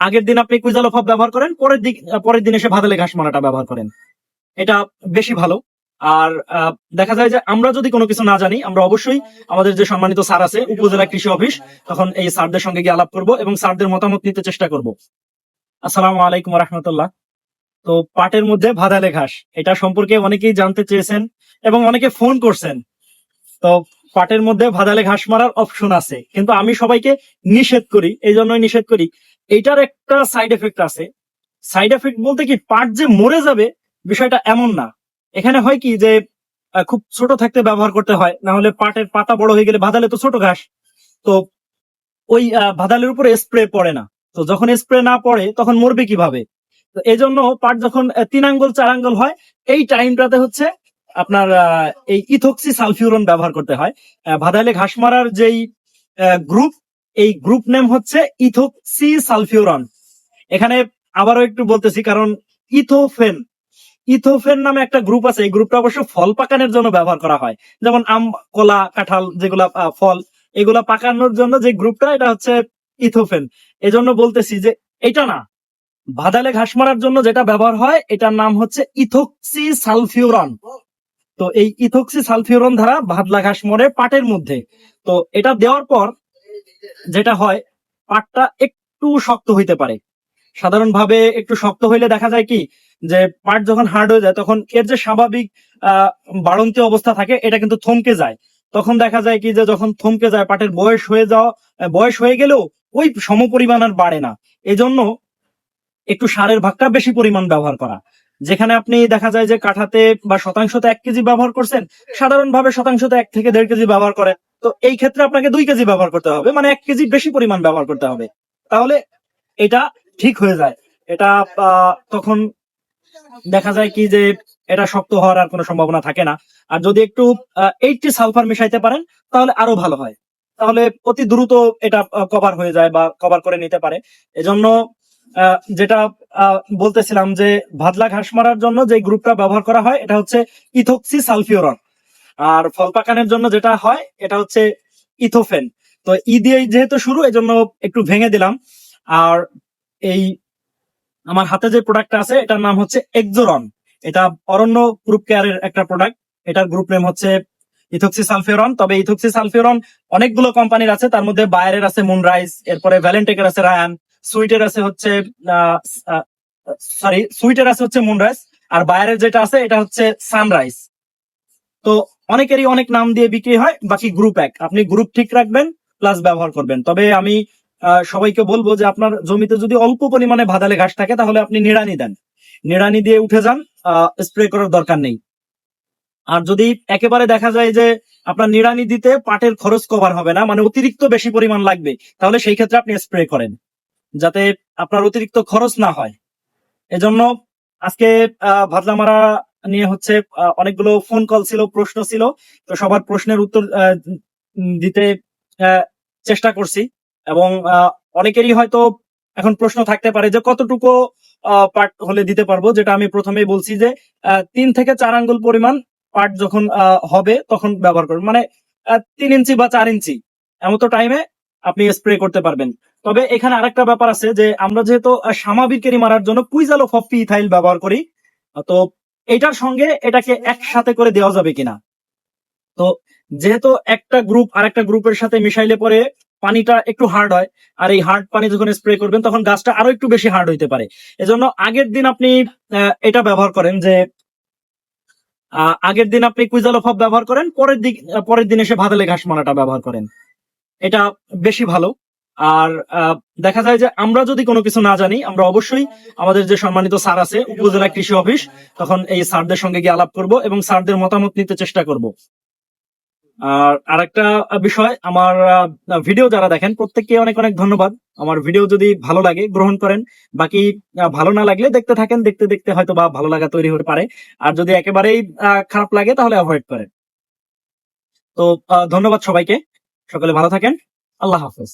আগের দিন আপনি কুইজালো ফব ব্যবহার করেন, পরের দিন এসে ভাদালে ঘাস মারাটা ব্যবহার করেন, এটা বেশি ভালো। আর দেখা যায় যে আমরা যদি কোনো কিছু না জানি, আমরা অবশ্যই আমাদের যে সম্মানিত স্যার আছে উপজেলা কৃষি অফিস, তখন এই স্যারদের সঙ্গে গিয়ে আলাপ করব এবং স্যারদের মতামত নিতে চেষ্টা করব। আসসালামু আলাইকুম রহমতুল্লাহ। তো পাটের মধ্যে ভাদালে ঘাস, এটা সম্পর্কে অনেকেই জানতে চেয়েছেন এবং অনেকে ফোন করছেন। তো পাটের মধ্যে ভাদালে ঘাস মারার অপশন আছে, কিন্তু আমি সবাইকে নিষেধ করি। এই জন্যই নিষেধ করি, এইটার একটা সাইড এফেক্ট আছে। সাইড এফেক্ট বলতে কি, পাট যে মরে যাবে বিষয়টা এমন না। এখানে হয় কি যে খুব ছোট থাকতে ব্যবহার করতে হয়, না হলে পাটের পাতা বড় হয়ে গেলে, ভাদালে তো ছোট ঘাস, তো ওই ভাদালের উপরে স্প্রে পড়ে না। তো যখন স্প্রে না পড়ে তখন মরবে কিভাবে? তো এই জন্য পাট যখন 3 আঙ্গুল 4 আঙ্গুল হয়, এই টাইমটাতে হচ্ছে আপনার এই ইথোক্সি সালফিউরন ব্যবহার করতে হয়। ভাদালে ঘাস মারার যেই গ্রুপ, এই গ্রুপ নেম হচ্ছে ইথোক্সি সালফিউরন। এখানে আবারও একটু বলতেছি, কারণ ইথোফেন ইথোফেন নামে একটা গ্রুপ আছে। এই গ্রুপটা অবশ্য ফল পাকানোর জন্য ব্যবহার করা হয়, যেমন আম, কলা, কাঁঠাল যেগুলা ফল, এগুলা পাকানোর জন্য যে গ্রুপটা, এটা হচ্ছে ইথোফেন। এজন্য বলতেছি যে এটা না, ভাদালে ঘাস মারার জন্য যেটা ব্যবহার হয় এটার নাম হচ্ছে ইথোক্সি সালফিউরন। তো এই ইথোক্সি সালফিউরন দ্বারা ভাদলা ঘাস মরে পাটের মধ্যে। তো এটা দেওয়ার পর যেটা হয়, পাটটা একটু শক্ত হইতে পারে। সাধারণভাবে একটু শক্ত হইলে দেখা যায় কি, যে পাট যখন হার্ড হয়ে যায় তখন এর যে স্বাভাবিক বাড়ন্তি অবস্থা থাকে এটা কিন্তু থমকে যায়। তখন দেখা যায় কি, যে যখন থমকে যায়, পাটের বয়স হয়ে গেলেও ওই সমপরিমাণ আর বাড়ে না। এজন্য একটু সারের ভাগটা বেশি পরিমাণ ব্যবহার করা। যেখানে আপনি দেখা যায় যে কাঠাতে বা শতাংশতে 1 কেজি ব্যবহার করছেন, সাধারণভাবে শতাংশতে 1 থেকে 1.5 কেজি ব্যবহার করেন। তো এই ক্ষেত্রে আপনাকে 2 কেজি ব্যবহার করতে হবে, মানে 1 কেজি বেশি পরিমাণ ব্যবহার করতে হবে, তাহলে এটা ঠিক হয়ে যায়। এটা তখন দেখা যায় কি, যে এটা শক্ত হওয়ার আর কোনো সম্ভাবনা থাকে না। আর যদি একটু 80 সালফার মিশাইতে পারেন তাহলে আরো ভালো হয়, তাহলে অতি দ্রুত এটা কভার হয়ে যায় বা কভার করে নিতে পারে। এজন্য যেটা বলতেছিলাম, যে ভাদলা ঘাস মারার জন্য যে গ্রুপটা ব্যবহার করা হয় এটা হচ্ছে ইথোক্সি সালফিউরন। আর ফল পাকানোর জন্য যেটা হয় এটা হচ্ছে ইথোফেন। তো ই দিয়ে যেহেতু শুরু, এজন্য একটু ভেঙে দিলাম। আর এই আমার হাতে যে প্রোডাক্টটা আছে এটার নাম হচ্ছে এক্সোরন। এটা অরণ্য গ্রুপ কেয়ারের একটা প্রোডাক্ট। এটার গ্রুপ নেম হচ্ছে ইথোক্সি সালফিউরন। তবে ইথোক্সি সালফিউরন অনেকগুলো কোম্পানির আছে, তার মধ্যে বায়ারের আছে মুনরাইজ, এরপরে ভ্যালেন্টেকের আছে রায়ান, সুইটের আছে হচ্ছে সুইটের আছে হচ্ছে মুনরাইজ, আর বায়ারের যেটা আছে এটা হচ্ছে সানরাইজ। তো অনেকেরই অনেক নাম দিয়ে বিক্রি হয়। বাকি গ্রুপ এক, আপনি গ্রুপ ঠিক রাখবেন প্লাস ব্যবহার করবেন। তবে আমি সবাইকে বলবো যে আপনার জমিতে যদি অল্প পরিমাণে ভাদালে ঘাস থাকে তাহলে আপনি নিড়ানি দেন, নিড়ানি দিয়ে উঠে যান, স্প্রে করার দরকার নেই। আর যদি একেবারে দেখা যায় যে আপনার নিড়ানি দিতে পাটের খরচ কভার হবে না, মানে অতিরিক্ত বেশি পরিমাণ লাগবে, তাহলে সেই ক্ষেত্রে আপনি স্প্রে করেন, যাতে আপনার অতিরিক্ত খরচ না হয়। এজন্য আজকে ভাদলা মারা নিয়ে হচ্ছে অনেকগুলো ফোন কল ছিল, প্রশ্ন ছিল। তো সবার প্রশ্নের উত্তর দিতে চেষ্টা করছি। এবং অনেকেরই হয়তো এখন প্রশ্ন থাকতে পারে যে কতটুকু পার্ট হলে দিতে পারবো, যেটা আমি প্রথমেই বলছি যে 3 থেকে 4 আঙ্গুল পরিমাণ পার্ট যখন হবে তখন ব্যবহার করবেন, মানে 3 ইঞ্চি বা 4 ইঞ্চি এমতো টাইমে আপনি স্প্রে করতে পারবেন। তবে এখানে আরেকটা ব্যাপার আছে, যে আমরা যেহেতু সামাবিরকেরি মারার জন্য কুইজালো ফপি ইথাইল ব্যবহার করি, তো এটার সঙ্গে এটাকে একসাথে করে দেওয়া যাবে কিনা। তো যেহেতু একটা গ্রুপ আরেকটা গ্রুপের সাথে মিশাইলে পরে পানিটা একটু হার্ড হয়, আর এই হার্ড পানি যখন স্প্রে করবেন তখন গাছটা আরো একটু বেশি হার্ড হইতে পারে। এজন্য আগের দিন আপনি এটা ব্যবহার করেন, যে আগের দিন আপনি কুইজালো ফপ ব্যবহার করেন, পরের দিন এসে ভাদালে ঘাস মারাটা ব্যবহার করেন, এটা বেশি ভালো। আর দেখা যায় যে আমরা যদি কোনো কিছু না জানি, আমরা অবশ্যই আমাদের যে সম্মানিত স্যার আছে উপজেলা কৃষি অফিস, তখন এই স্যারদের সঙ্গে গিয়ে আলাপ করব এবং স্যারদের মতামত নিতে চেষ্টা করব। আর আরেকটা বিষয়, আমার ভিডিও যারা দেখেন প্রত্যেককে অনেক অনেক ধন্যবাদ। আমার ভিডিও যদি ভালো লাগে গ্রহণ করেন, বাকি ভালো না লাগলে দেখতে থাকেন, দেখতে দেখতে হয়তো বা ভালো লাগা তৈরি হতে পারে। আর যদি একেবারেই খারাপ লাগে তাহলে অ্যাভয়েড করেন। তো ধন্যবাদ সবাইকে, সকলে ভালো থাকেন। আল্লাহ হাফেজ।